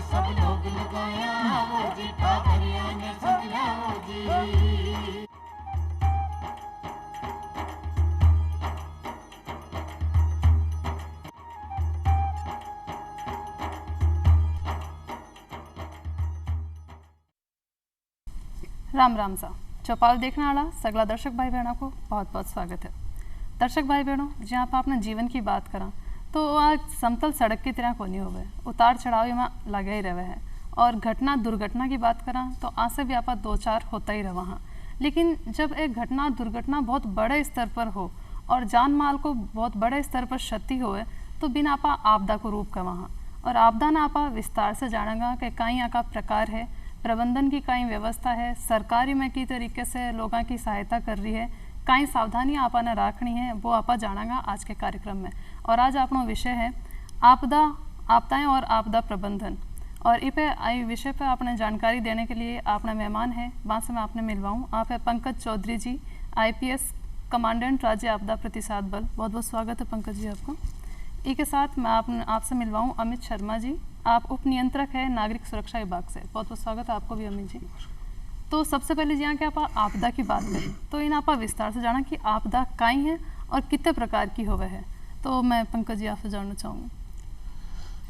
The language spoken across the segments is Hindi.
सब लोग लगाया वो जी ठाकरिया ने समझा वो जी। राम राम सा चौपाल देखने वाला सगला दर्शक भाई बहनों को बहुत बहुत स्वागत है। दर्शक भाई बहनों, जहाँ आप अपने जीवन की बात करा तो आज समतल सड़क की तरह को नहीं हो गए, उतार चढ़ाव में लगे ही रहे हैं। और घटना दुर्घटना की बात करा तो आज से भी आप दो चार होता ही रहा वहाँ। लेकिन जब एक घटना दुर्घटना बहुत बड़े स्तर पर हो और जान माल को बहुत बड़े स्तर पर क्षति होए तो बिना आपा आपदा को रूप का वहाँ। और आपदा ना आपा विस्तार से जानेगा कि कई आका प्रकार है, प्रबंधन की कई व्यवस्था है, सरकारी में की तरीके से लोगों की सहायता कर रही है, कई सावधानियाँ आपा ने रखनी है, वो आपा जानेगा आज के कार्यक्रम में। और आज अपना विषय है आपदा, आपदाएं और आपदा प्रबंधन। और इस पे आई विषय पर आपने जानकारी देने के लिए आपने मेहमान है, वहाँ से मैं आपने मिलवाऊँ। आप है पंकज चौधरी जी, IPS कमांडेंट राज्य आपदा प्रतिसाद बल। बहुत बहुत स्वागत है पंकज जी आपको। इसके साथ मैं आपसे मिलवाऊँ अमित शर्मा जी, आप उप नियंत्रक है नागरिक सुरक्षा विभाग से। बहुत बहुत स्वागत है आपको भी अमित जी। तो सबसे पहले जहाँ के आप आपदा की बात करें तो इन आप विस्तार से जाना कि आपदा काई है और कितने प्रकार की होवे है। तो मैं पंकज जी आपसे जानना चाहूँगी।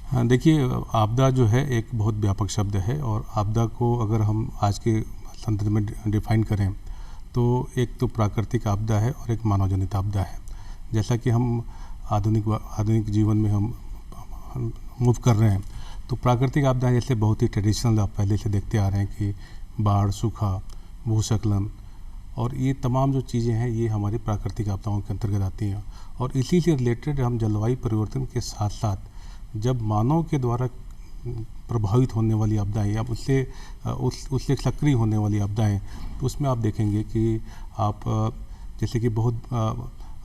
हाँ, देखिए, आपदा जो है एक बहुत व्यापक शब्द है और आपदा को अगर हम आज के संदर्भ में डिफाइन करें तो एक तो प्राकृतिक आपदा है और एक मानवजनित आपदा है। जैसा कि हम आधुनिक जीवन में हम मूव कर रहे हैं तो प्राकृतिक आपदाएं जैसे बहुत ही ट्रेडिशनल आप पहले से देखते आ रहे हैं कि बाढ़, सूखा, भूस्खलन और ये तमाम जो चीज़ें हैं ये हमारी प्राकृतिक आपदाओं के अंतर्गत आती हैं। और इसी से रिलेटेड हम जलवायु परिवर्तन के साथ साथ जब मानव के द्वारा प्रभावित होने वाली आपदाएं या उससे सक्रिय होने वाली आपदाएं, तो उसमें आप देखेंगे कि आप जैसे कि बहुत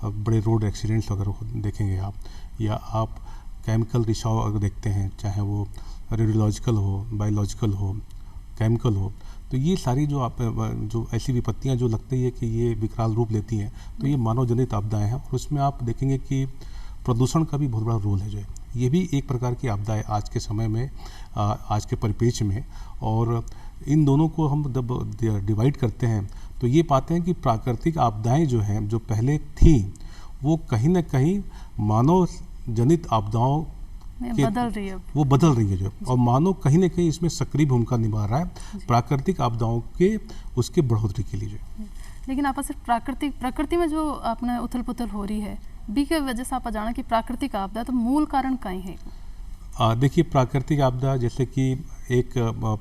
बड़े रोड एक्सीडेंट्स अगर देखेंगे आप, या आप केमिकल रिसाव अगर देखते हैं, चाहे वो रेडियोलॉजिकल हो, बायोलॉजिकल हो, केमिकल हो, तो ये सारी जो ऐसी विपत्तियां जो लगती है कि ये विकराल रूप लेती हैं, तो ये मानव जनित आपदाएं हैं। और उसमें आप देखेंगे कि प्रदूषण का भी बहुत बड़ा रोल है। जो है ये भी एक प्रकार की आपदा है आज के समय में, आज के परिप्रेक्ष्य में। और इन दोनों को हम जब डिवाइड करते हैं तो ये पाते हैं कि प्राकृतिक आपदाएं जो हैं, जो पहले थी, वो कहीं ना कहीं मानव जनित आपदाओं बदल रही है, वो बदल रही है जो, और मानव कहीं ना कहीं इसमें सक्रिय भूमिका निभा रहा है प्राकृतिक आपदाओं के उसके बढ़ोतरी के लिए जो। लेकिन आप सिर्फ प्रकृति में जो अपने उथल पुथल हो रही है बी के वजह से आप जाना कि प्राकृतिक आपदा तो मूल कारण कहीं है। देखिए, प्राकृतिक आपदा जैसे कि एक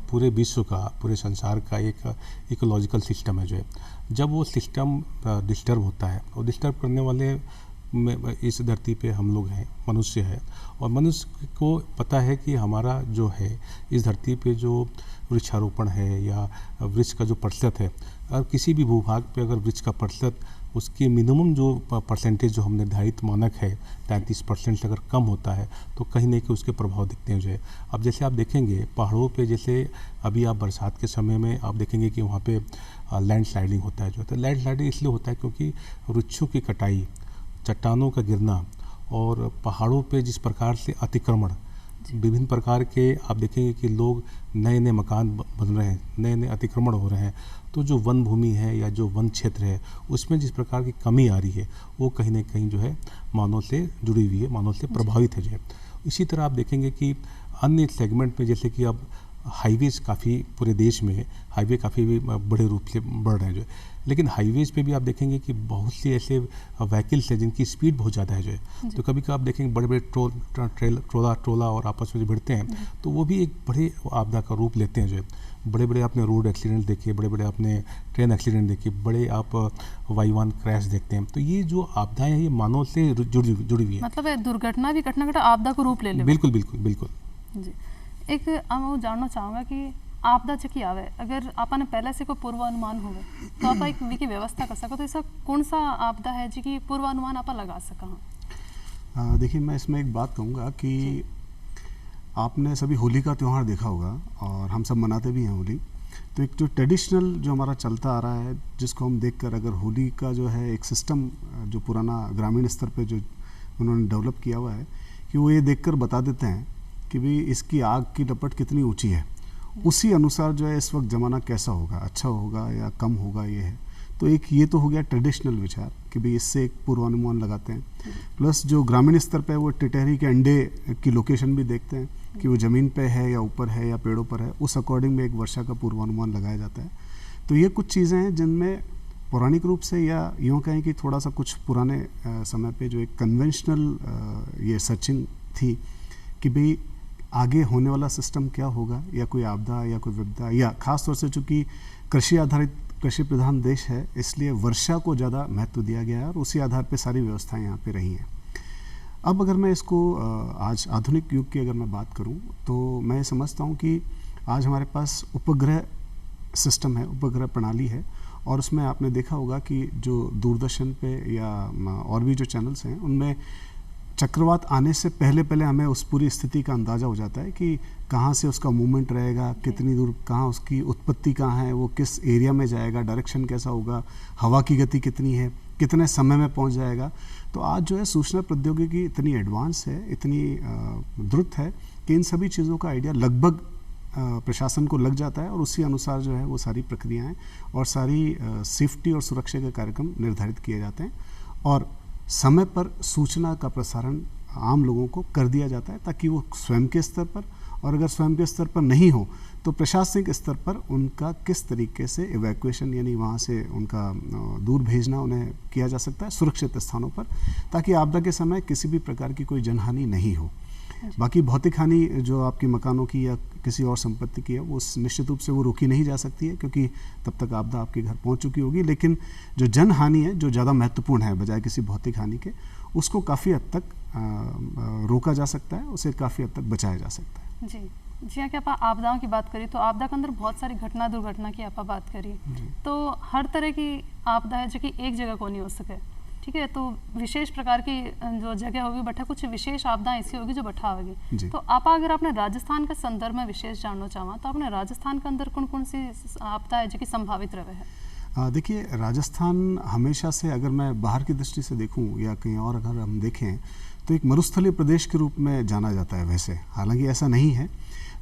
पूरे विश्व का, पूरे संसार का एक इकोलॉजिकल सिस्टम है जो है, जब वो सिस्टम डिस्टर्ब होता है, और डिस्टर्ब करने वाले में इस धरती पे हम लोग हैं, मनुष्य है। और मनुष्य को पता है कि हमारा जो है इस धरती पे जो वृक्षारोपण है या वृक्ष का जो प्रतिशत है, और किसी भी भूभाग पे अगर वृक्ष का प्रतिशत उसके मिनिमम जो परसेंटेज जो हम निर्धारित मानक है 33% से अगर कम होता है तो कहीं ना कहीं उसके प्रभाव दिखते हैं जो है। अब जैसे आप देखेंगे पहाड़ों पे, जैसे अभी आप बरसात के समय में आप देखेंगे कि वहाँ पे लैंड स्लाइडिंग होता है जो, तो लैंड स्लाइडिंग इसलिए होता है क्योंकि वृक्षों की कटाई, चट्टानों का गिरना और पहाड़ों पे जिस प्रकार से अतिक्रमण, विभिन्न प्रकार के आप देखेंगे कि लोग नए नए मकान बन रहे हैं, नए नए अतिक्रमण हो रहे हैं, तो जो वन भूमि है या जो वन क्षेत्र है उसमें जिस प्रकार की कमी आ रही है वो कहीं ना कहीं जो है मानव से जुड़ी हुई है, मानव से प्रभावित है जो है। इसी तरह आप देखेंगे कि अन्य सेगमेंट में जैसे कि अब हाईवेज काफ़ी पूरे देश में हाईवे काफ़ी भी बड़े रूप से बढ़ रहे हैं जो है, लेकिन हाईवेज पे भी आप देखेंगे कि बहुत से ऐसे व्हीकल्स हैं जिनकी स्पीड बहुत ज़्यादा है जो है। तो कभी कभी आप देखेंगे बड़े बड़े टोला और आपस में जो भिड़ते हैं तो वो भी एक बड़े आपदा का रूप लेते हैं जो है। बड़े बड़े आपने रोड एक्सीडेंट देखिए, बड़े बड़े आपने ट्रेन एक्सीडेंट देखिए, बड़े आप वायुयान क्रैश देखते हैं। तो ये जो आपदाएं हैं ये मानव से जुड़ी हुई है। मतलब दुर्घटना भी घटना घटा आपदा को रूप ले ले। बिल्कुल बिल्कुल बिल्कुल जी। एक मैं जानना चाहूँगा कि आपदा चकी आवे अगर आपने पहले से कोई पूर्वानुमान हो तो आप एक विकी व्यवस्था कर सको, तो ऐसा कौन सा आपदा है जी की पूर्वानुमान आप लगा सका? देखिए, मैं इसमें एक बात कहूँगा कि आपने सभी होली का त्यौहार देखा होगा और हम सब मनाते भी हैं होली। तो एक जो ट्रेडिशनल जो हमारा चलता आ रहा है, जिसको हम देखकर अगर होली का जो है एक सिस्टम जो पुराना ग्रामीण स्तर पे जो उन्होंने डेवलप किया हुआ है कि वो ये देखकर बता देते हैं कि भाई इसकी आग की लपट कितनी ऊंची है, उसी अनुसार जो है इस वक्त ज़माना कैसा होगा, अच्छा होगा या कम होगा, ये है। तो एक ये तो हो गया ट्रेडिशनल विचार कि भाई इससे एक पूर्वानुमान लगाते हैं। प्लस जो ग्रामीण स्तर पे वो टिटहरी के अंडे की लोकेशन भी देखते हैं कि वो ज़मीन पे है या ऊपर है या पेड़ों पर है, उस अकॉर्डिंग में एक वर्षा का पूर्वानुमान लगाया जाता है। तो ये कुछ चीज़ें हैं जिनमें पौराणिक रूप से या यूँ कहें कि थोड़ा सा कुछ पुराने समय पे जो एक कन्वेंशनल ये सर्चिंग थी कि भाई आगे होने वाला सिस्टम क्या होगा, या कोई आपदा या कोई विपदा, या ख़ास तौर से चूँकि कृषि आधारित कृषि प्रधान देश है, इसलिए वर्षा को ज़्यादा महत्व दिया गया है और उसी आधार पे सारी व्यवस्थाएं यहाँ पे रही हैं। अब अगर मैं इसको आज आधुनिक युग की अगर मैं बात करूँ तो मैं समझता हूँ कि आज हमारे पास उपग्रह सिस्टम है, उपग्रह प्रणाली है, और उसमें आपने देखा होगा कि जो दूरदर्शन पे या और भी जो चैनल्स हैं उनमें चक्रवात आने से पहले पहले हमें उस पूरी स्थिति का अंदाज़ा हो जाता है कि कहाँ से उसका मूवमेंट रहेगा, कितनी दूर, कहाँ उसकी उत्पत्ति कहाँ है, वो किस एरिया में जाएगा, डायरेक्शन कैसा होगा, हवा की गति कितनी है, कितने समय में पहुँच जाएगा। तो आज जो है सूचना प्रौद्योगिकी इतनी एडवांस है, इतनी द्रुत है कि इन सभी चीज़ों का आइडिया लगभग प्रशासन को लग जाता है और उसी अनुसार जो है वो सारी प्रक्रियाएं और सारी सेफ्टी और सुरक्षा के कार्यक्रम निर्धारित किए जाते हैं और समय पर सूचना का प्रसारण आम लोगों को कर दिया जाता है ताकि वो स्वयं के स्तर पर, और अगर स्वयं के स्तर पर नहीं हो तो प्रशासनिक स्तर पर उनका किस तरीके से इवैक्यूएशन यानी वहाँ से उनका दूर भेजना उन्हें किया जा सकता है सुरक्षित स्थानों पर, ताकि आपदा के समय किसी भी प्रकार की कोई जनहानि नहीं हो। बाकी भौतिक हानि जो आपकी मकानों की या किसी और संपत्ति की है वो निश्चित रूप से वो रोकी नहीं जा सकती है क्योंकि तब तक आपदा आपके घर पहुंच चुकी होगी, लेकिन जो जन हानि है जो ज़्यादा महत्वपूर्ण है बजाय किसी भौतिक हानि के, उसको काफ़ी हद तक रोका जा सकता है, उसे काफ़ी हद तक बचाया जा सकता है। जी जी हाँ, कि आप आपदाओं की बात करिए तो आपदा के अंदर बहुत सारी घटना दुर्घटना की आप बात करिए तो हर तरह की आपदा है जो कि एक जगह को नहीं हो सके, ठीक है, तो विशेष प्रकार की जो जगह होगी बट कुछ विशेष आपदाएं ऐसी होगी जो बठा होगी। तो आप अगर आपने राजस्थान के संदर्भ में विशेष जानना चाहें तो आपने राजस्थान के अंदर कौन कौन सी आपदा है जो कि संभावित रहे है? देखिए, राजस्थान हमेशा से अगर मैं बाहर की दृष्टि से देखूं या कहीं और अगर हम देखें तो एक मरुस्थलीय प्रदेश के रूप में जाना जाता है वैसे, हालांकि ऐसा नहीं है,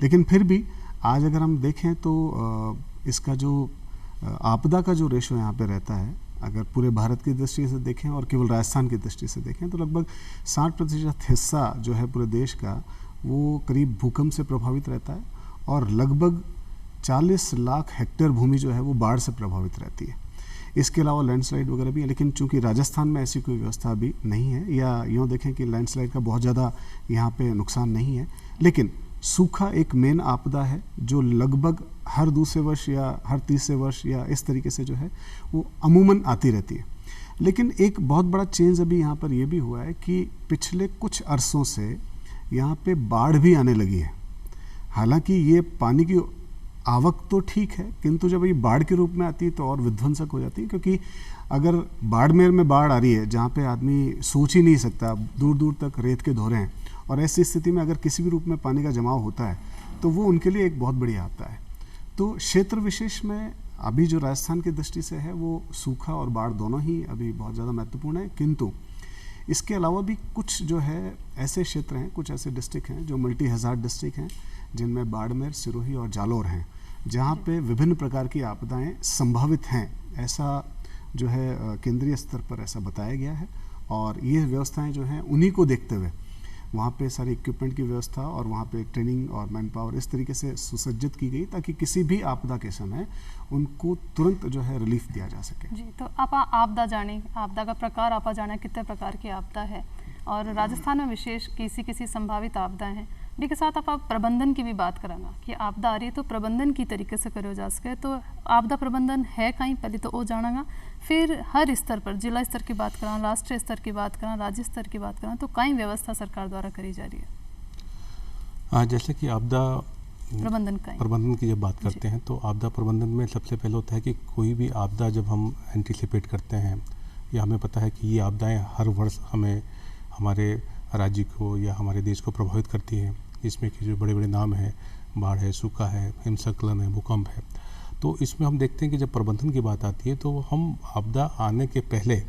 लेकिन फिर भी आज अगर हम देखें तो इसका जो आपदा का जो रेशो यहाँ पे रहता है, अगर पूरे भारत की दृष्टि से देखें और केवल राजस्थान की दृष्टि से देखें तो लगभग 60% हिस्सा जो है पूरे देश का वो करीब भूकंप से प्रभावित रहता है और लगभग 40 लाख हेक्टेयर भूमि जो है वो बाढ़ से प्रभावित रहती है। इसके अलावा लैंडस्लाइड वगैरह भी है, लेकिन चूंकि राजस्थान में ऐसी कोई व्यवस्था अभी नहीं है, या यूँ देखें कि लैंडस्लाइड का बहुत ज़्यादा यहाँ पे नुकसान नहीं है, लेकिन सूखा एक मेन आपदा है जो लगभग हर दूसरे वर्ष या हर तीसरे वर्ष या इस तरीके से जो है वो अमूमन आती रहती है। लेकिन एक बहुत बड़ा चेंज अभी यहाँ पर यह भी हुआ है कि पिछले कुछ अरसों से यहाँ पे बाढ़ भी आने लगी है। हालांकि ये पानी की आवक तो ठीक है, किंतु जब ये बाढ़ के रूप में आती है तो और विध्वंसक हो जाती है, क्योंकि अगर बाड़मेर में बाढ़ आ रही है जहाँ पे आदमी सोच ही नहीं सकता, दूर दूर तक रेत के धोरे हैं, और ऐसी स्थिति में अगर किसी भी रूप में पानी का जमाव होता है तो वो उनके लिए एक बहुत बड़ी आपदा है। तो क्षेत्र विशेष में अभी जो राजस्थान की दृष्टि से है वो सूखा और बाढ़ दोनों ही अभी बहुत ज़्यादा महत्वपूर्ण है, किंतु इसके अलावा भी कुछ जो है ऐसे क्षेत्र हैं, कुछ ऐसे डिस्ट्रिक्ट हैं जो मल्टी हज़ार्ड डिस्ट्रिक्ट हैं जिनमें बाड़मेर, सिरोही और जालौर हैं, जहाँ पे विभिन्न प्रकार की आपदाएं संभावित हैं। ऐसा जो है केंद्रीय स्तर पर ऐसा बताया गया है और ये व्यवस्थाएं जो हैं उन्हीं को देखते हुए वहाँ पे सारी इक्विपमेंट की व्यवस्था और वहाँ पे ट्रेनिंग और मैन पावर इस तरीके से सुसज्जित की गई ताकि किसी भी आपदा के समय उनको तुरंत जो है रिलीफ दिया जा सके। जी, तो आप आपदा जाने, आपदा का प्रकार आप जाने कितने प्रकार की आपदा है और राजस्थान में विशेष किसी संभावित आपदा हैं, के साथ आप प्रबंधन की भी बात कराना कि आपदा आ रही है तो प्रबंधन की तरीके से करो जा सके। तो आपदा प्रबंधन है कहीं पहले तो वो जानागा, फिर हर स्तर पर जिला स्तर की बात करा, राष्ट्रीय स्तर की बात करा, राज्य स्तर की बात करा, तो कई व्यवस्था सरकार द्वारा करी जा रही है। जैसे कि आपदा प्रबंधन की जब बात करते हैं तो आपदा प्रबंधन में सबसे पहले होता है कि कोई भी आपदा जब हम एंटिसिपेट करते हैं या हमें पता है कि ये आपदाएं हर वर्ष हमें हमारे राज्य को या हमारे देश को प्रभावित करती हैं, इसमें कि जो बड़े बड़े नाम हैं, बाढ़ है, सूखा है, हिमस्खलन है, भूकंप है, तो इसमें हम देखते हैं कि जब प्रबंधन की बात आती है तो हम आपदा आने के पहले,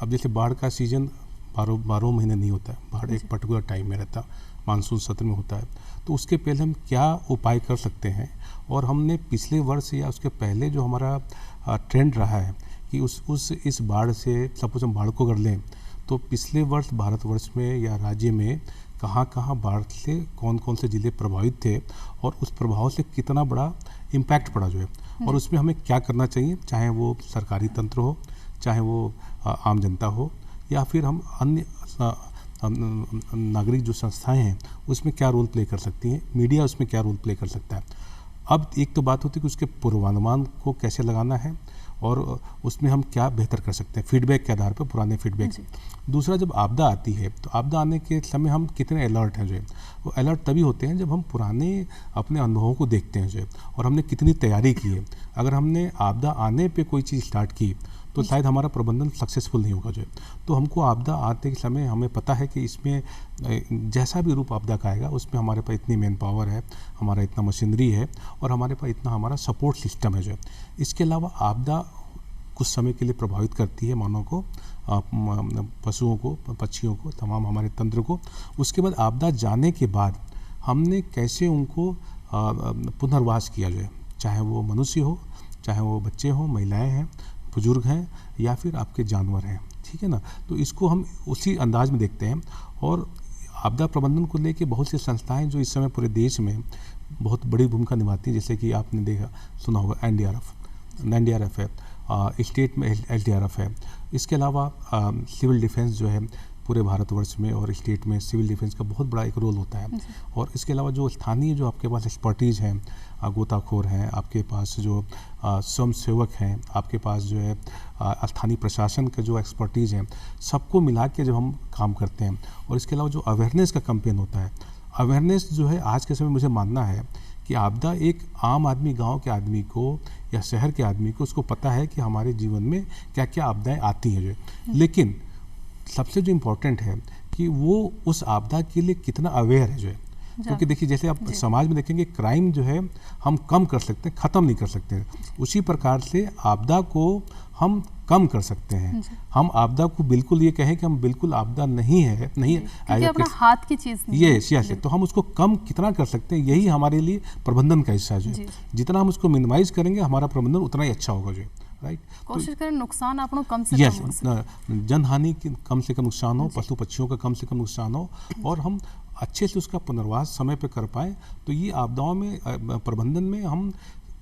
अब जैसे बाढ़ का सीज़न बारह महीने नहीं होता है, बाढ़ एक पर्टिकुलर टाइम में रहता, मानसून सत्र में होता है। तो उसके पहले हम क्या उपाय कर सकते हैं, और हमने पिछले वर्ष या उसके पहले जो हमारा ट्रेंड रहा है कि इस बाढ़ से, सपोज हम बाढ़ को कर लें तो पिछले वर्ष भारतवर्ष में या राज्य में कहाँ कहाँ बाढ़ से कौन कौन से ज़िले प्रभावित थे और उस प्रभाव से कितना बड़ा इम्पैक्ट पड़ा जो है, और उसमें हमें क्या करना चाहिए, चाहे वो सरकारी तंत्र हो, चाहे वो आम जनता हो, या फिर हम अन्य नागरिक जो संस्थाएं हैं उसमें क्या रोल प्ले कर सकती हैं, मीडिया उसमें क्या रोल प्ले कर सकता है। अब एक तो बात होती है कि उसके पूर्वानुमान को कैसे लगाना है और उसमें हम क्या बेहतर कर सकते हैं फीडबैक के आधार पर, पुराने फीडबैक। दूसरा, जब आपदा आती है तो आपदा आने के समय हम कितने अलर्ट हैं जो है, वो अलर्ट तभी होते हैं जब हम पुराने अपने अनुभवों को देखते हैं जो है, और हमने कितनी तैयारी की है। अगर हमने आपदा आने पे कोई चीज़ स्टार्ट की तो शायद हमारा प्रबंधन सक्सेसफुल नहीं होगा जो है। तो हमको आपदा आते के समय हमें पता है कि इसमें जैसा भी रूप आपदा का आएगा उसमें हमारे पास इतनी मैन पावर है, हमारा इतना मशीनरी है और हमारे पास इतना हमारा सपोर्ट सिस्टम है जो है। इसके अलावा आपदा कुछ समय के लिए प्रभावित करती है मानव को, पशुओं को, पक्षियों को, तमाम हमारे तंत्र को। उसके बाद आपदा जाने के बाद हमने कैसे उनको पुनर्वास किया जाए, चाहे वो मनुष्य हो, चाहे वो बच्चे हों, महिलाएं हैं, बुजुर्ग हैं, या फिर आपके जानवर हैं, ठीक है ना। तो इसको हम उसी अंदाज में देखते हैं। और आपदा प्रबंधन को लेके बहुत सी संस्थाएं जो इस समय पूरे देश में बहुत बड़ी भूमिका निभाती हैं, जैसे कि आपने देखा सुना होगा एनडीआरएफ है, स्टेट में एसडीआरएफ है। इसके अलावा सिविल डिफेंस जो है पूरे भारतवर्ष में और स्टेट में सिविल डिफेंस का बहुत बड़ा एक रोल होता है। और इसके अलावा जो स्थानीय जो आपके पास एक्सपर्टीज़ हैं, गोताखोर हैं, आपके पास जो स्वयं सेवक हैं, आपके पास जो है स्थानीय प्रशासन का जो एक्सपर्टीज़ हैं, सबको मिला के जब हम काम करते हैं। और इसके अलावा जो अवेयरनेस का कैंपेन होता है, अवेयरनेस जो है आज के समय मुझे मानना है कि आपदा एक आम आदमी, गांव के आदमी को या शहर के आदमी को, उसको पता है कि हमारे जीवन में क्या क्या आपदाएं आती हैं जो। लेकिन सबसे जो इम्पोर्टेंट है कि वो उस आपदा के लिए कितना अवेयर है जो है। क्योंकि देखिए, जैसे आप समाज में देखेंगे क्राइम जो है हम कम कर सकते हैं, ख़त्म नहीं कर सकते हैं, उसी प्रकार से आपदा को हम कम कर सकते हैं। हम आपदा को बिल्कुल ये कहें कि हम बिल्कुल आपदा नहीं है, नहीं अपना हाथ की चीज़ नहीं है, यस, तो हम उसको कम कितना कर सकते हैं, यही हमारे लिए प्रबंधन का हिस्सा है। जितना हम उसको मिनिमाइज करेंगे हमारा प्रबंधन उतना ही अच्छा होगा जो, राइट। कोशिश करें नुकसान आपको कम से कम हो, जनहानि की कम से कम नुकसान हो, पशु पक्षियों का कम से कम नुकसान हो, और हम अच्छे से उसका पुनर्वास समय पे कर पाएँ। तो ये आपदाओं में प्रबंधन में हम,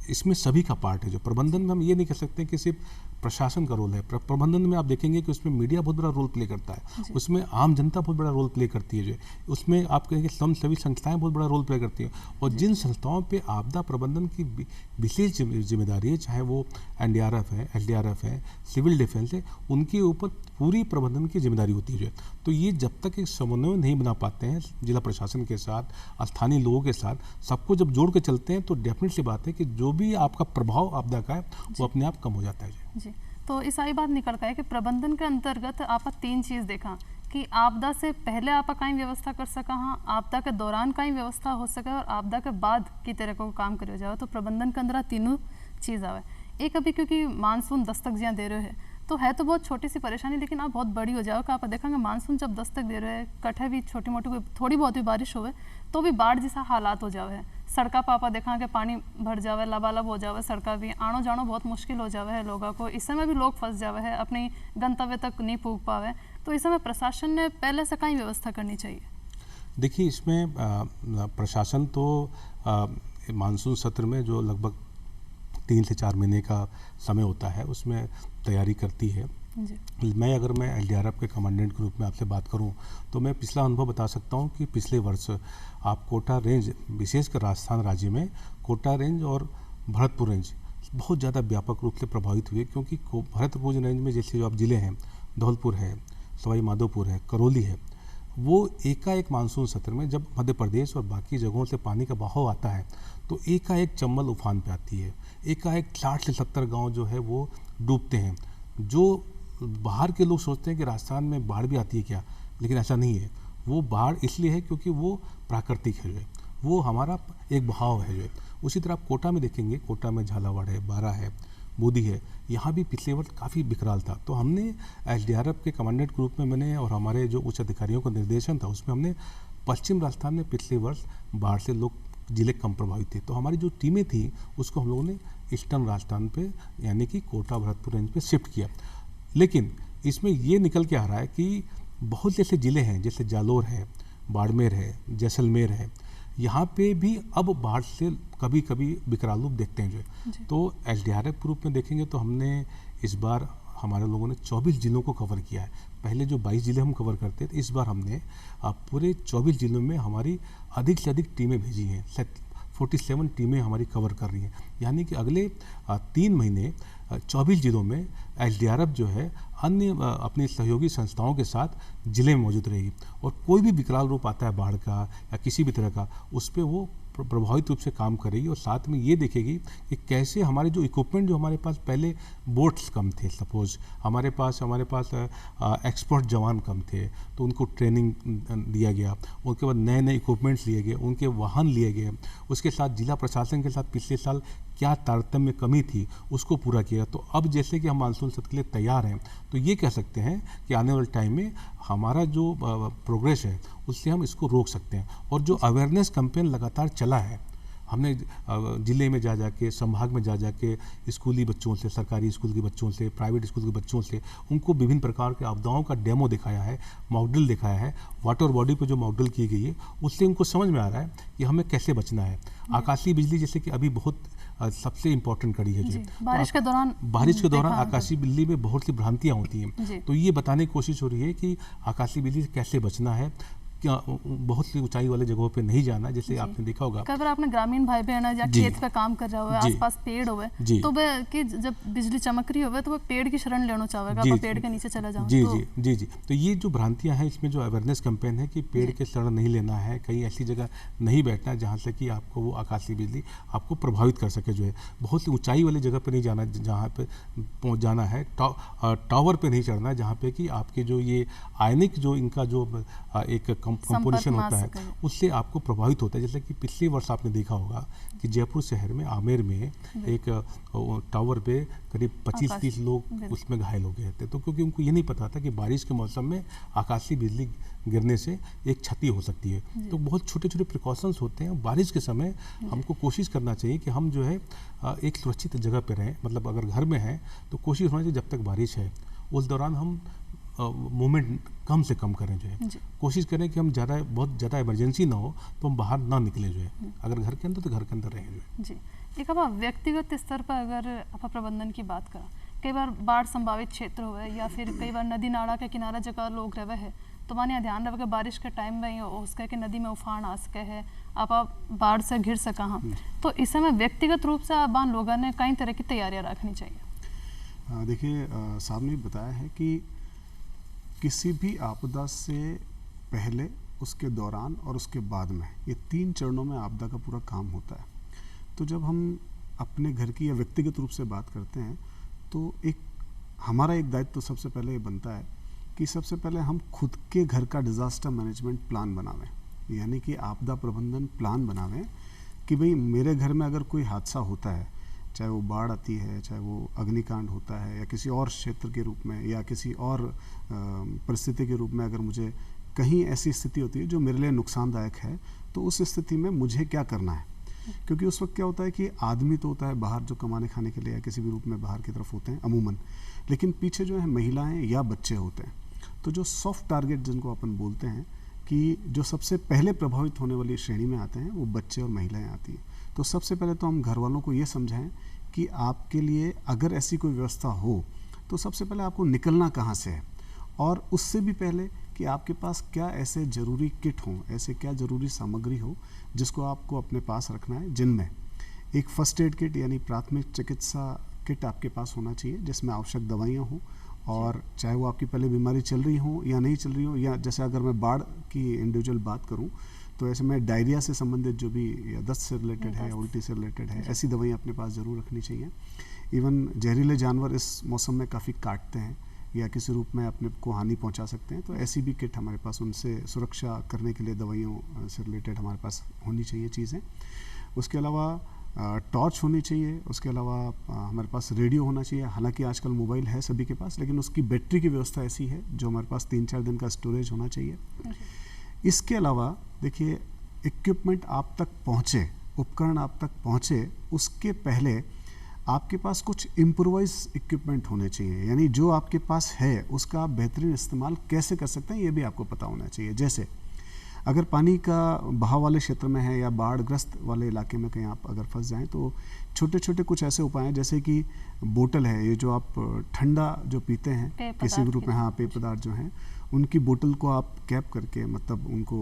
इसमें सभी का पार्ट है जो। प्रबंधन में हम ये नहीं कह सकते कि सिर्फ प्रशासन का रोल है। प्रबंधन में आप देखेंगे कि उसमें मीडिया बहुत बड़ा रोल प्ले करता है, उसमें आम जनता बहुत बड़ा रोल प्ले करती है जो, उसमें आप कहेंगे सभी संस्थाएं बहुत बड़ा रोल प्ले करती हैं। और जिन संस्थाओं पे आपदा प्रबंधन की विशेष जिम्मेदारी है, चाहे वो एनडीआरएफ है, एसडीआरएफ है, सिविल डिफेंस है, उनके ऊपर पूरी प्रबंधन की जिम्मेदारी होती है जो। तो ये जब तक एक समन्वय नहीं बना पाते हैं जिला प्रशासन के साथ, स्थानीय लोगों के साथ, सबको जब जोड़ के चलते हैं, तो डेफिनेट सी बात है कि जो भी आपका प्रभाव आपदा का है वो अपने आप कम हो जाता है जी। तो इस आई बात निकल का है कि प्रबंधन के अंतर्गत आप 3 चीज़ देखा कि आपदा से पहले आप कहीं व्यवस्था कर सका, हाँ, आपदा के दौरान कहीं व्यवस्था हो सके, और आपदा के बाद की तरह को काम करो जाए। तो प्रबंधन के अंदर तीनों चीज़ आवे। एक अभी क्योंकि मानसून दस्तक जिया दे रहे हैं, तो है तो बहुत छोटी सी परेशानी, लेकिन आप बहुत बड़ी हो जाओ कि आप देखेंगे मानसून जब दस्तक दे रहे हैं, कटे भी छोटी मोटी थोड़ी बहुत भी बारिश होवे तो भी बाढ़ जैसा हालात हो जावे है। सड़का पापा देखा के पानी भर जावे, लबालब हो जावे, सड़का भी आनो जानो बहुत मुश्किल हो जावे है लोगों को। इस समय भी लोग फंस जावे है, अपनी गंतव्य तक नहीं पहुँच पावे। तो इस समय प्रशासन ने पहले से कहीं व्यवस्था करनी चाहिए। देखिए, इसमें प्रशासन तो मानसून सत्र में जो लगभग 3 से 4 महीने का समय होता है उसमें तैयारी करती है। मैं एलडीआरएफ के कमांडेंट के रूप में आपसे बात करूं तो मैं पिछला अनुभव बता सकता हूं कि पिछले वर्ष आप कोटा रेंज, विशेषकर राजस्थान राज्य में कोटा रेंज और भरतपुर रेंज बहुत ज़्यादा व्यापक रूप से प्रभावित हुए। क्योंकि भरतपुर रेंज में जैसे जो आप ज़िले हैं, धौलपुर है, सवाई माधोपुर है, करौली है, वो एकाएक मानसून सत्र में जब मध्य प्रदेश और बाकी जगहों से पानी का बहाव आता है तो एकाएक चंबल उफान पे आती है। एकाएक 60 से 70 गांव जो है वो डूबते हैं। जो बाहर के लोग सोचते हैं कि राजस्थान में बाढ़ भी आती है क्या, लेकिन ऐसा नहीं है। वो बाढ़ इसलिए है क्योंकि वो प्राकृतिक है जो है, वो हमारा एक बहाव है जो है। उसी तरह आप कोटा में देखेंगे, कोटा में झालावाड़ है, बारा है, बूंदी है, यहाँ भी पिछले वर्ष काफ़ी विकराल था। तो हमने SDRF के कमांडेंट ग्रुप में मैंने और हमारे जो उच्च अधिकारियों का निर्देशन था, उसमें हमने पश्चिम राजस्थान में पिछले वर्ष बाढ़ से लोग जिले कम प्रभावित थे, तो हमारी जो टीमें थी उसको हम लोगों ने ईस्टर्न राजस्थान पे यानी कि कोटा भरतपुर रेंज पे शिफ्ट किया। लेकिन इसमें ये निकल के आ रहा है कि बहुत से ऐसे ज़िले हैं जैसे जालोर है, बाड़मेर है, जैसलमेर है, यहाँ पे भी अब बाढ़ से कभी कभी विकराल रूप देखते हैं जो है। तो SDRF ग्रुप में देखेंगे तो हमने इस बार हमारे लोगों ने 24 जिलों को कवर किया है। पहले जो 22 जिले हम कवर करते थे, इस बार हमने पूरे 24 जिलों में हमारी अधिक से अधिक टीमें भेजी हैं। 47 टीमें हमारी कवर कर रही हैं, यानी कि अगले 3 महीने 24 जिलों में SDRF जो है अन्य अपनी सहयोगी संस्थाओं के साथ जिले में मौजूद रहेगी, और कोई भी विकराल रूप आता है बाढ़ का या किसी भी तरह का, उस पर वो प्रभावित रूप से काम करेगी। और साथ में ये देखेगी कि कैसे हमारे जो इक्विपमेंट, जो हमारे पास पहले बोट्स कम थे, सपोज हमारे पास एक्सपर्ट जवान कम थे, तो उनको ट्रेनिंग दिया गया, उसके बाद नए नए इक्विपमेंट्स लिए गए, उनके वाहन लिए गए, उसके साथ जिला प्रशासन के साथ पिछले साल क्या तारतम्य कमी थी उसको पूरा किया। तो अब जैसे कि हम मानसून सत्र के लिए तैयार हैं, तो ये कह सकते हैं कि आने वाले टाइम में हमारा जो प्रोग्रेस है उससे हम इसको रोक सकते हैं। और जो अवेयरनेस कैंपेन लगातार चला है, हमने ज़िले में जा के, संभाग में जा के स्कूली बच्चों से, सरकारी स्कूल के बच्चों से, प्राइवेट स्कूल के बच्चों से, उनको विभिन्न प्रकार के आपदाओं का डेमो दिखाया है, मॉडल दिखाया है। वाटर बॉडी पे जो मॉडल की गई है उससे उनको समझ में आ रहा है कि हमें कैसे बचना है। आकाशीय बिजली जैसे कि अभी बहुत सबसे इम्पोर्टेंट कड़ी है जो बारिश के दौरान आकाशीय बिजली में बहुत सी भ्रांतियाँ होती हैं, तो ये बताने की कोशिश हो रही है कि आकाशीय बिजली से कैसे बचना है, क्या बहुत सी ऊंचाई वाले जगहों पे नहीं जाना। जैसे आपने देखा होगा, अगर आपने ग्रामीण भाई बहन या खेत पे काम कर रहा हो, आसपास पेड़ होवे, तो वह कि जब बिजली चमक रही होवे तो वह पेड़ की शरण लेना चाहेगा, आप पेड़ के नीचे चला जाओ। जी। तो ये जो भ्रांतियां हैं, इसमें जो अवेयरनेस कैंपेन है कि पेड़ के शरण नहीं लेना है, कहीं ऐसी जगह नहीं बैठना है जहाँ से कि आपको वो आकाशीय बिजली आपको प्रभावित कर सके। जो है बहुत सी ऊंचाई वाली जगह पे नहीं जाना, जहाँ पे पहुँच जाना है, टावर पे नहीं चढ़ना है, जहाँ पे कि आपके जो ये आयनिक जो इनका जो एक कंपोजिशन होता है उससे आपको प्रभावित होता है। जैसे कि पिछले वर्ष आपने देखा होगा कि जयपुर शहर में आमेर में एक टावर पे करीब 25-30 लोग उसमें घायल हो गए थे। तो क्योंकि उनको ये नहीं पता था कि बारिश के मौसम में आकाशीय बिजली गिरने से एक क्षति हो सकती है। तो बहुत छोटे छोटे प्रिकॉशंस होते हैं। बारिश के समय हमको कोशिश करना चाहिए कि हम जो है एक सुरक्षित जगह पर रहें। मतलब अगर घर में हैं तो कोशिश होना चाहिए जब तक बारिश है उस दौरान हम मूवमेंट कम से कम करें। जो है कोशिश करें कि हम बहुत ज़्यादा इमरजेंसी ना हो तो हम बाहर ना निकले। जो है अगर घर के अंदर तो घर के अंदर रहें। जो है जी, एक अब व्यक्तिगत स्तर पर अगर आप प्रबंधन की बात करें, कई बार बाढ़ संभावित क्षेत्र हुए या फिर कई बार नदी नाला के किनारा जगह लोग रहे हैं, तो माने ध्यान रहे बारिश के टाइम में उसका कि नदी में उफान आ सके है, आप बाढ़ से घिर सका। हाँ, तो इस समय व्यक्तिगत रूप से आप लोगों ने कई तरह की तैयारियाँ रखनी चाहिए। देखिए, साहब ने बताया है कि किसी भी आपदा से पहले, उसके दौरान और उसके बाद में, ये 3 चरणों में आपदा का पूरा काम होता है। तो जब हम अपने घर की या व्यक्तिगत रूप से बात करते हैं तो हमारा एक दायित्व तो सबसे पहले ये बनता है कि सबसे पहले हम खुद के घर का डिज़ास्टर मैनेजमेंट प्लान बनावें, यानी कि आपदा प्रबंधन प्लान बनावें कि भाई मेरे घर में अगर कोई हादसा होता है, चाहे वो बाढ़ आती है, चाहे वो अग्निकांड होता है, या किसी और क्षेत्र के रूप में या किसी और परिस्थिति के रूप में अगर मुझे कहीं ऐसी स्थिति होती है जो मेरे लिए नुकसानदायक है, तो उस स्थिति में मुझे क्या करना है। क्योंकि उस वक्त क्या होता है कि आदमी तो होता है बाहर जो कमाने खाने के लिए या किसी भी रूप में बाहर की तरफ होते हैं अमूमन, लेकिन पीछे जो है महिलाएं या बच्चे होते हैं। तो जो सॉफ्ट टारगेट जिनको अपन बोलते हैं कि जो सबसे पहले प्रभावित होने वाली श्रेणी में आते हैं, वो बच्चे और महिलाएं आती हैं। तो सबसे पहले तो हम घर वालों को ये समझाएं कि आपके लिए अगर ऐसी कोई व्यवस्था हो तो सबसे पहले आपको निकलना कहाँ से है, और उससे भी पहले कि आपके पास क्या ऐसे ज़रूरी किट हों, ऐसे क्या ज़रूरी सामग्री हो जिसको आपको अपने पास रखना है, जिनमें एक फर्स्ट एड किट यानी प्राथमिक चिकित्सा किट आपके पास होना चाहिए, जिसमें आवश्यक दवाइयाँ हों, और चाहे वो आपकी पहले बीमारी चल रही हो या नहीं चल रही हो, या जैसे अगर मैं बाढ़ की इंडिविजुअल बात करूं तो ऐसे में डायरिया से संबंधित जो भी या दस्त से रिलेटेड है या उल्टी से रिलेटेड है, ऐसी दवाइयाँ अपने पास ज़रूर रखनी चाहिए। इवन जहरीले जानवर इस मौसम में काफ़ी काटते हैं या किसी रूप में अपने को हानि पहुंचा सकते हैं, तो ऐसी भी किट हमारे पास उनसे सुरक्षा करने के लिए दवाइयों से रिलेटेड हमारे पास होनी चाहिए चीज़ें। उसके अलावा टॉर्च होनी चाहिए, उसके अलावा हमारे पास रेडियो होना चाहिए। हालांकि आजकल मोबाइल है सभी के पास, लेकिन उसकी बैटरी की व्यवस्था ऐसी है जो हमारे पास 3-4 दिन का स्टोरेज होना चाहिए। इसके अलावा देखिए, इक्विपमेंट आप तक पहुँचे, उपकरण आप तक पहुँचे, उसके पहले आपके पास कुछ इम्प्रोवाइज इक्विपमेंट होने चाहिए। यानी जो आपके पास है उसका आप बेहतरीन इस्तेमाल कैसे कर सकते हैं ये भी आपको पता होना चाहिए। जैसे अगर पानी का बहाव वाले क्षेत्र में है या बाढ़ग्रस्त वाले इलाके में कहीं आप अगर फंस जाएं, तो छोटे छोटे कुछ ऐसे उपाय हैं, जैसे कि बोतल है, ये जो आप ठंडा जो पीते हैं किसी भी रूप में, हाँ, पेय पदार्थ जो हैं उनकी बोतल को आप कैप करके, मतलब उनको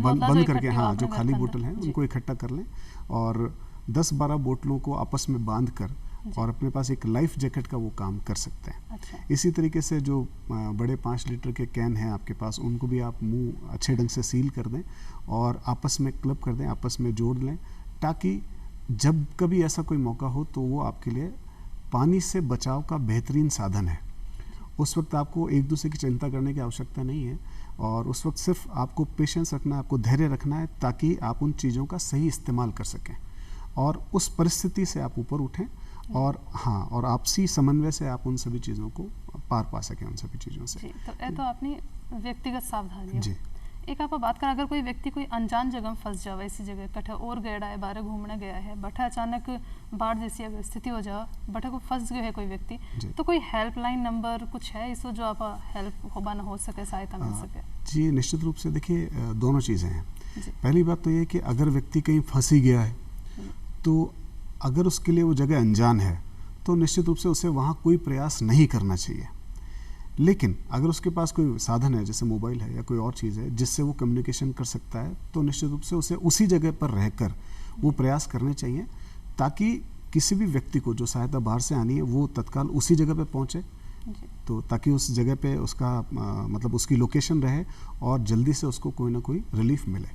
बंद करके, हाँ, जो खाली बोतल है उनको इकट्ठा कर लें और 10-12 बोतलों को आपस में बांध कर और अपने पास एक लाइफ जैकेट का वो काम कर सकते हैं। अच्छा। इसी तरीके से जो बड़े 5 लीटर के कैन हैं आपके पास, उनको भी आप मुंह अच्छे ढंग से सील कर दें और आपस में क्लब कर दें, आपस में जोड़ लें, ताकि जब कभी ऐसा कोई मौका हो तो वो आपके लिए पानी से बचाव का बेहतरीन साधन है। उस वक्त आपको एक दूसरे की चिंता करने की आवश्यकता नहीं है और उस वक्त सिर्फ आपको पेशेंस रखना है, आपको धैर्य रखना है, ताकि आप उन चीज़ों का सही इस्तेमाल कर सकें और उस परिस्थिति से आप ऊपर उठें और हाँ, और आपसी समन्वय से आप उन सभी चीज़ों को पार पा सकें, उन सभी चीज़ों से। जी, तो ये तो आपने व्यक्तिगत सावधानी जी। एक आप बात करें, अगर कोई व्यक्ति कोई अनजान जगह में फंस जाए, ऐसी जगह कठे और गया है, बाहर घूमने गया है, बट अचानक बाढ़ जैसी अगर स्थिति हो जाए, बट को फंस गया है कोई व्यक्ति, तो कोई हेल्पलाइन नंबर कुछ है इसको जो आप हेल्प हो सके, सहायता मिल सके? जी, निश्चित रूप से देखिए, दोनों चीज़ें हैं। पहली बात तो ये कि अगर व्यक्ति कहीं फंस ही गया है, तो अगर उसके लिए वो जगह अनजान है तो निश्चित रूप से उसे वहाँ कोई प्रयास नहीं करना चाहिए। लेकिन अगर उसके पास कोई साधन है, जैसे मोबाइल है या कोई और चीज़ है जिससे वो कम्युनिकेशन कर सकता है, तो निश्चित रूप से उसे उसी जगह पर रहकर वो प्रयास करने चाहिए, ताकि किसी भी व्यक्ति को जो सहायता बाहर से आनी है वो तत्काल उसी जगह पर पहुँचे, तो ताकि उस जगह पे उसका मतलब उसकी लोकेशन रहे और जल्दी से उसको कोई ना कोई रिलीफ मिले।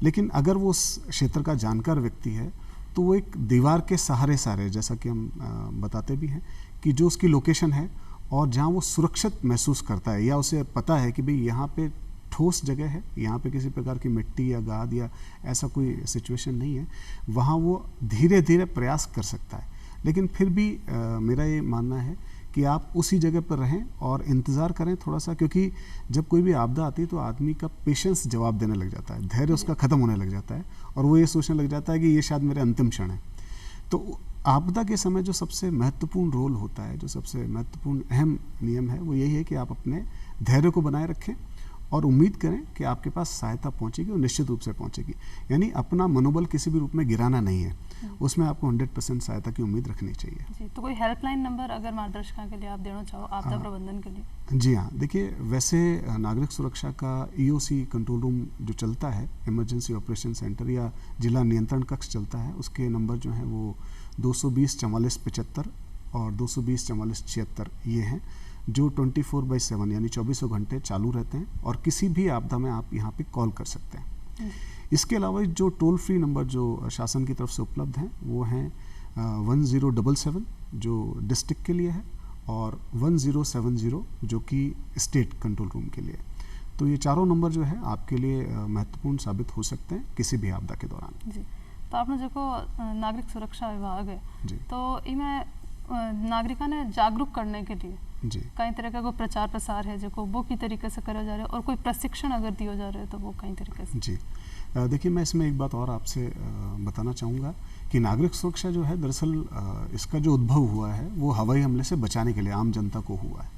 लेकिन अगर वो उस क्षेत्र का जानकार व्यक्ति है तो वो एक दीवार के सहारे सारे, जैसा कि हम बताते भी हैं, कि जो उसकी लोकेशन है और जहाँ वो सुरक्षित महसूस करता है या उसे पता है कि भाई यहाँ पे ठोस जगह है, यहाँ पे किसी प्रकार की मिट्टी या गाद या ऐसा कोई सिचुएशन नहीं है, वहाँ वो धीरे धीरे प्रयास कर सकता है। लेकिन फिर भी मेरा ये मानना है कि आप उसी जगह पर रहें और इंतज़ार करें थोड़ा सा, क्योंकि जब कोई भी आपदा आती है तो आदमी का पेशेंस जवाब देने लग जाता है, धैर्य उसका ख़त्म होने लग जाता है और वो ये सोचने लग जाता है कि ये शायद मेरे अंतिम क्षण है। तो आपदा के समय जो सबसे महत्वपूर्ण रोल होता है, जो सबसे महत्वपूर्ण अहम नियम है, वो यही है कि आप अपने धैर्य को बनाए रखें और उम्मीद करें कि आपके पास सहायता पहुंचेगी और निश्चित रूप से पहुंचेगी। यानी अपना मनोबल किसी भी रूप में गिराना नहीं है, उसमें आपको 100% सहायता की उम्मीद रखनी चाहिए। जी, तो कोई हेल्पलाइन नंबर अगर मार्गदर्शकों के लिए आप देना चाहो आपदा प्रबंधन के लिए? जी हाँ, देखिए, वैसे नागरिक सुरक्षा का EOC कंट्रोल रूम जो चलता है, इमरजेंसी ऑपरेशन सेंटर या जिला नियंत्रण कक्ष चलता है, उसके नंबर जो हैं वो 220-4475 और 220-4476 ये हैं, जो 24/7 यानी 24 घंटे चालू रहते हैं और किसी भी आपदा में आप यहाँ पे कॉल कर सकते हैं। इसके अलावा जो टोल फ्री नंबर जो शासन की तरफ से उपलब्ध हैं वो हैं 1077 जो डिस्ट्रिक्ट के लिए है और 1070 जो कि स्टेट कंट्रोल रूम के लिए। तो ये चारों नंबर जो है आपके लिए महत्वपूर्ण साबित हो सकते हैं किसी भी आपदा के दौरान। जी, तो आपने जो नागरिक सुरक्षा विभाग है, तो इनमें नागरिकों ने जागरूक करने के लिए जी कई तरह का कोई प्रचार प्रसार है जो वो की तरीके से करा जा रहा है और कोई प्रशिक्षण अगर दिया जा रहा है तो वो कई तरीके से? जी, देखिए, मैं इसमें एक बात और आपसे बताना चाहूँगा कि नागरिक सुरक्षा जो है, दरअसल इसका जो उद्भव हुआ है वो हवाई हमले से बचाने के लिए आम जनता को हुआ है।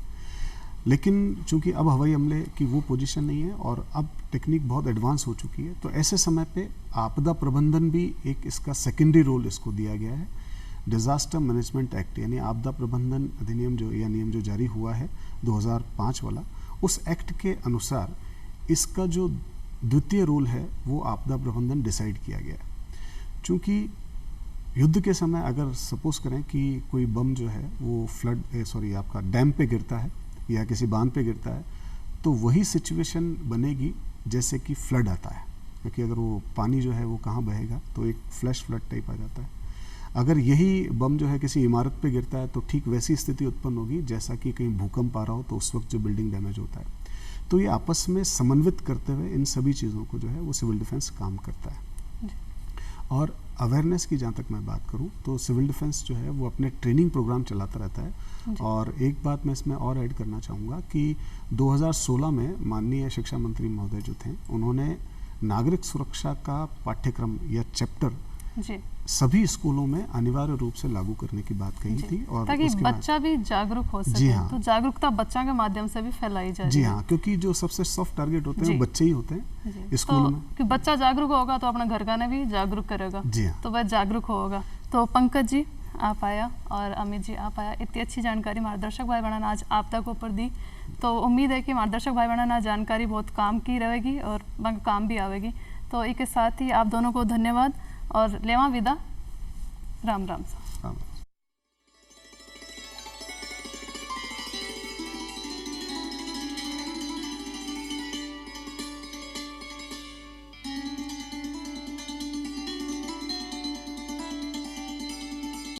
लेकिन चूंकि अब हवाई हमले की वो पोजीशन नहीं है और अब टेक्निक बहुत एडवांस हो चुकी है, तो ऐसे समय पे आपदा प्रबंधन भी एक इसका सेकेंडरी रोल इसको दिया गया है। डिज़ास्टर मैनेजमेंट एक्ट यानी आपदा प्रबंधन अधिनियम जो या नियम जो जारी हुआ है 2005 वाला, उस एक्ट के अनुसार इसका जो द्वितीय रोल है वो आपदा प्रबंधन डिसाइड किया गया है। चूँकि युद्ध के समय अगर सपोज करें कि कोई बम जो है वो आपका डैम पे गिरता है या किसी बांध पे गिरता है, तो वही सिचुएशन बनेगी जैसे कि फ्लड आता है, क्योंकि अगर वो पानी जो है वो कहाँ बहेगा तो एक फ्लैश फ्लड टाइप आ जाता है। अगर यही बम जो है किसी इमारत पे गिरता है तो ठीक वैसी स्थिति उत्पन्न होगी जैसा कि कहीं भूकंप आ रहा हो तो उस वक्त जो बिल्डिंग डैमेज होता है। तो ये आपस में समन्वित करते हुए इन सभी चीज़ों को जो है वो सिविल डिफेंस काम करता है। और अवेयरनेस की जहाँ तक मैं बात करूँ तो सिविल डिफेंस जो है वो अपने ट्रेनिंग प्रोग्राम चलाता रहता है। और एक बात मैं इसमें और ऐड करना चाहूँगा कि 2016 में माननीय शिक्षा मंत्री महोदय जो थे, उन्होंने नागरिक सुरक्षा का पाठ्यक्रम या चैप्टर जी सभी स्कूलों में अनिवार्य रूप से लागू करने की बात कही थी। और ताकि उसके बाद बच्चा भी जागरूक हो जी सके। हाँ। तो जागरूकता बच्चा के माध्यम से भी फैलाई जा रही जी है। हाँ, क्योंकि जो सबसे सॉफ्ट टारगेट होते हैं जी। वो बच्चे ही होते जी। हैं स्कूल तो में। कि बच्चा जागरूक होगा तो अपना घर का ने भी जागरूक करेगा, जी हाँ। तो वह जागरूक होगा। तो पंकज जी आप आया और अमित जी आप आया, इतनी अच्छी जानकारी मार्गदर्शक भाई बहन आज आप तक ऊपर दी। तो उम्मीद है कि मार्गदर्शक भाई बहन आज जानकारी बहुत काम की रहेगी और काम भी आवेगी। तो इसके साथ ही आप दोनों को धन्यवाद और लेवा विदा। राम राम।